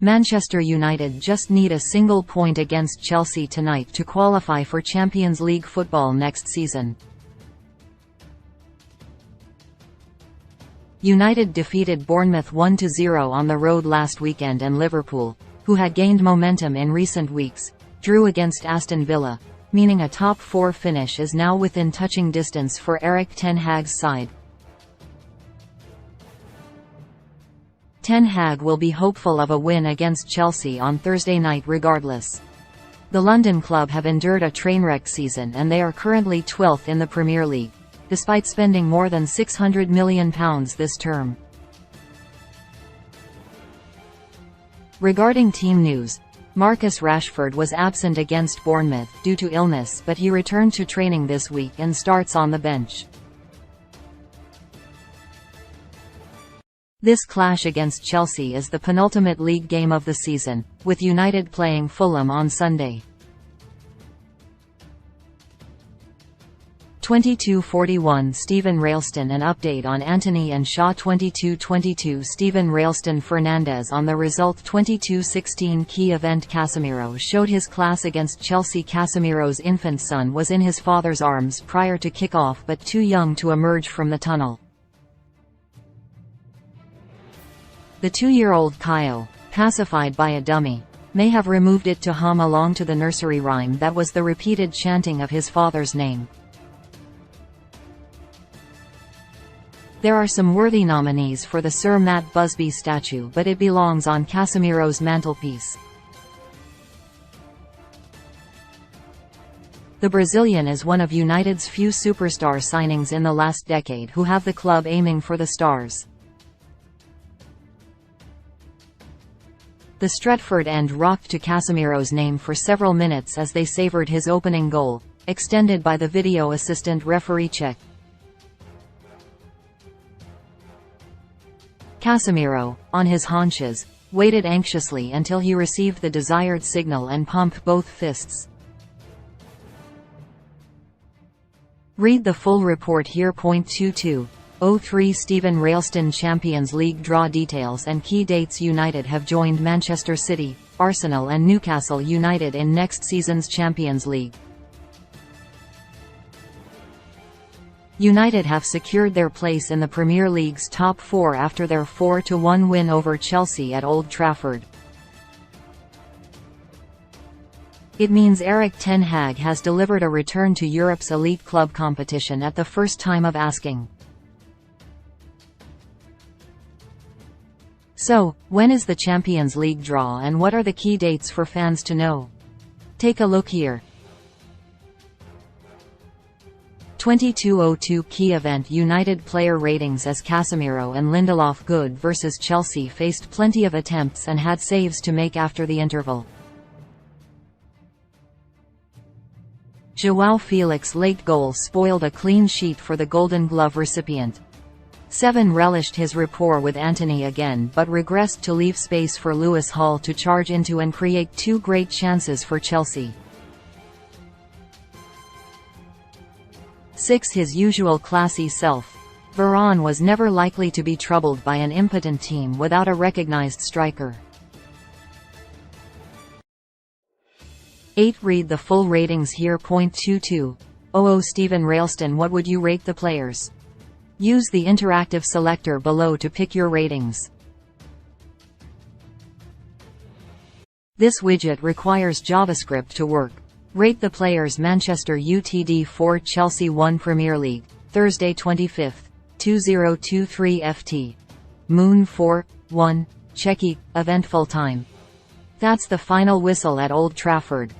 Manchester United just need a single point against Chelsea tonight to qualify for Champions League football next season. United defeated Bournemouth 1-0 on the road last weekend, and Liverpool, who had gained momentum in recent weeks, drew against Aston Villa, meaning a top 4 finish is now within touching distance for Erik ten Hag's side. Ten Hag will be hopeful of a win against Chelsea on Thursday night regardless. The London club have endured a trainwreck season, and they are currently 12th in the Premier League, despite spending more than £600 million this term. Regarding team news, Marcus Rashford was absent against Bournemouth due to illness, but he returned to training this week and starts on the bench. This clash against Chelsea is the penultimate league game of the season, with United playing Fulham on Sunday. 22:41 Stephen Ralston. An update on Antony and Shaw. 22:22 Stephen Ralston Fernandez on the result. 22:16 Key event. Casemiro showed his class against Chelsea. Casemiro's infant son was in his father's arms prior to kick-off, but too young to emerge from the tunnel. The 2-year-old Kaio, pacified by a dummy, may have removed it to hum along to the nursery rhyme that was the repeated chanting of his father's name. There are some worthy nominees for the Sir Matt Busby statue, but it belongs on Casemiro's mantelpiece. The Brazilian is one of United's few superstar signings in the last decade who have the club aiming for the stars. The Stretford end rocked to Casemiro's name for several minutes as they savoured his opening goal, extended by the video assistant referee check. Casemiro, on his haunches, waited anxiously until he received the desired signal and pumped both fists. Read the full report here. 22:03 Stephen Ralston Champions League draw details and key dates. United have joined Manchester City, Arsenal and Newcastle United in next season's Champions League. United have secured their place in the Premier League's top 4 after their 4-1 win over Chelsea at Old Trafford. It means Erik ten Hag has delivered a return to Europe's elite club competition at the first time of asking. So, when is the Champions League draw and what are the key dates for fans to know? Take a look here. 22:02 Key event. United player ratings as Casemiro and Lindelof. Good vs Chelsea faced plenty of attempts and had saves to make after the interval. João Felix's late goal spoiled a clean sheet for the Golden Glove recipient. 7 relished his rapport with Antony again, but regressed to leave space for Lewis Hall to charge into and create 2 great chances for Chelsea. 6 His usual classy self. Varane was never likely to be troubled by an impotent team without a recognized striker. 8 Read the full ratings here. 22:00 Stephen Ralston. What would you rate the players? Use the interactive selector below to pick your ratings. This widget requires JavaScript to work. Rate the players. Manchester UTD 4 Chelsea 1 Premier League, Thursday 25th, 2023 FT. Moon 4-1, Czechia, eventful time. That's the final whistle at Old Trafford.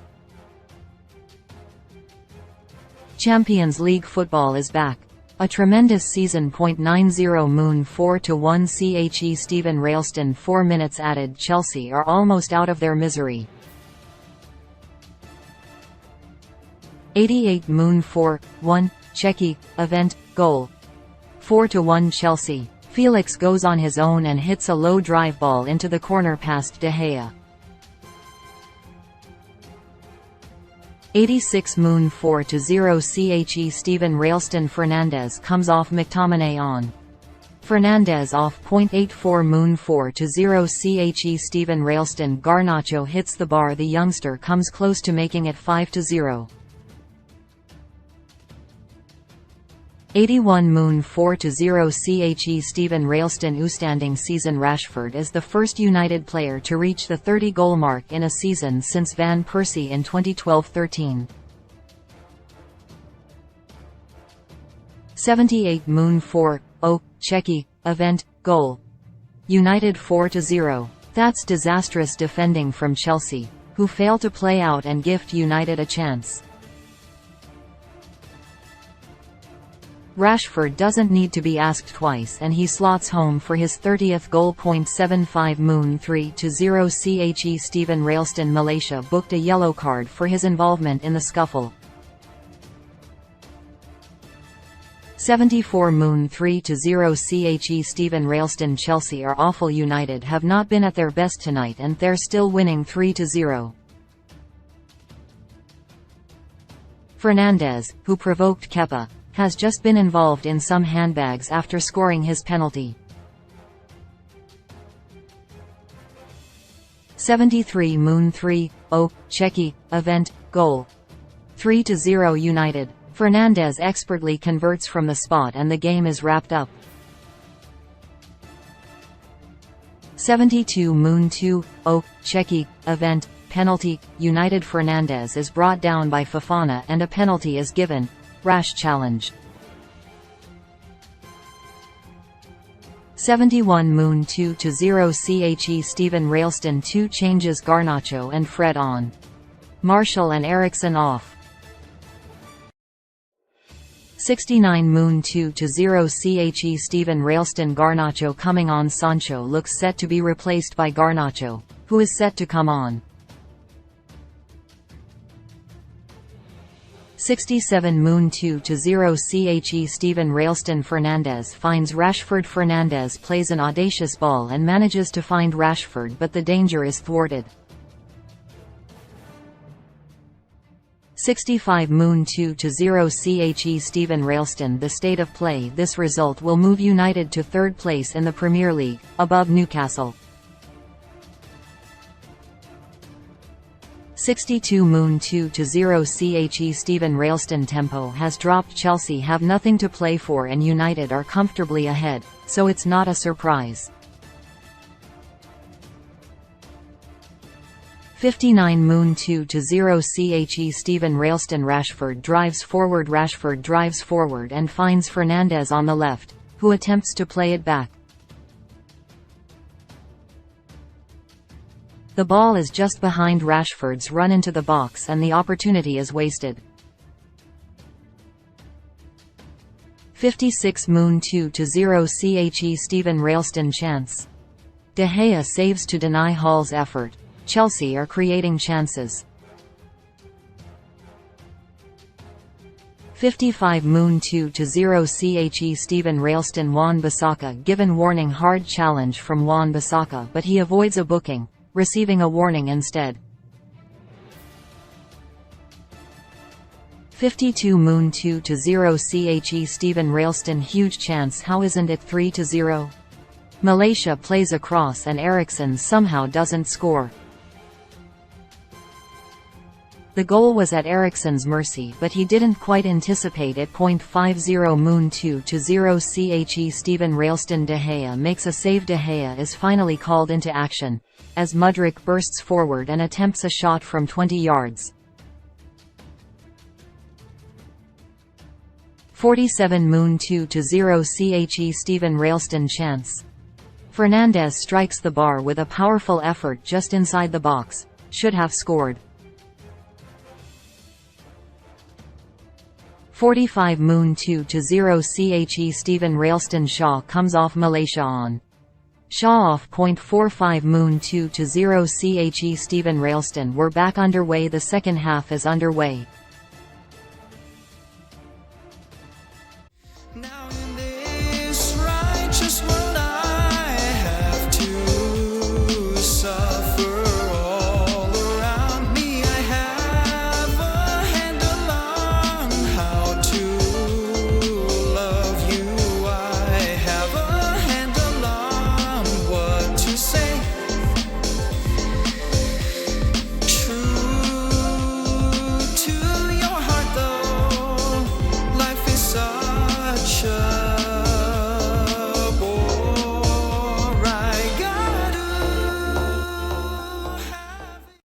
Champions League football is back. A tremendous season. 90 Moon 4-1 CHE Stephen Ralston. 4 minutes added. Chelsea are almost out of their misery. 88 Moon 4-1, Czechia, event, goal. 4-1 Chelsea. Felix goes on his own and hits a low drive ball into the corner past De Gea. 86 Moon 4-0 CHE Stephen Ralston. Fernandez comes off McTominay on Fernandez off. 84 Moon 4-0 CHE Steven Railston Garnacho hits the bar. The youngster comes close to making it 5-0. 81 Moon 4-0 CHE Steven Railston Outstanding season. Rashford is the first United player to reach the 30-goal mark in a season since Van Persie in 2012-13. 78 Moon 4-0 Czechia event goal. United 4-0. That's disastrous defending from Chelsea, who fail to play out and gift United a chance. Rashford doesn't need to be asked twice and he slots home for his 30th goal. 75 Moon 3-0 CHE Steven Railston Malaysia booked a yellow card for his involvement in the scuffle. 74 Moon 3-0 CHE Steven Railston Chelsea are awful. United have not been at their best tonight and they're still winning 3-0. Fernandez, who provoked Kepa, has just been involved in some handbags after scoring his penalty. 73 Moon 3-0 Czechia event goal. 3-0 United. Fernandez expertly converts from the spot and the game is wrapped up. 72 Moon 2-0 Czechia event penalty. United. Fernandez is brought down by Fofana and a penalty is given. Rash challenge. 71 Moon 2-0 CHE Steven Railston 2 changes. Garnacho and Fred on. Martial and Eriksen off. 69 Moon 2-0 CHE Steven Railston Garnacho coming on. Sancho looks set to be replaced by Garnacho, who is set to come on. 67 Moon 2-0 CHE Steven Railston Fernandez finds Rashford. Fernandez plays an audacious ball and manages to find Rashford, but the danger is thwarted. 65 Moon 2-0 CHE Steven Railston The state of play. This result will move United to third place in the Premier League, above Newcastle. 62 Moon 2-0 CHE Steven Railston Tempo has dropped. Chelsea have nothing to play for and United are comfortably ahead, so it's not a surprise. 59 Moon 2-0 CHE Steven Railston Rashford drives forward. Rashford drives forward and finds Fernandez on the left, who attempts to play it back. The ball is just behind Rashford's run into the box and the opportunity is wasted. 56 Moon 2-0 CHE Steven Railston chance. De Gea saves to deny Hall's effort. Chelsea are creating chances. 55 Moon 2-0 CHE Steven Railston Wan-Bissaka given warning. Hard challenge from Wan-Bissaka but he avoids a booking, receiving a warning instead. 52 Moon 2-0 CHE Steven Railston huge chance. How isn't it 3-0? Malaysia plays a cross and Eriksen somehow doesn't score. The goal was at Eriksen's mercy but he didn't quite anticipate it. 50 Moon 2-0 CHE Steven Railston De Gea makes a save. De Gea is finally called into action, as Mudryk bursts forward and attempts a shot from 20 yards. 47 Moon 2-0 CHE Steven Railston chance. Fernandez strikes the bar with a powerful effort just inside the box. Should have scored. 45 Moon 2-0 CHE Steven Railston Shaw comes off. Malaysia on. Shaw off. 45 Moon 2-0 CHE Steven Railston We're back underway. The second half is underway.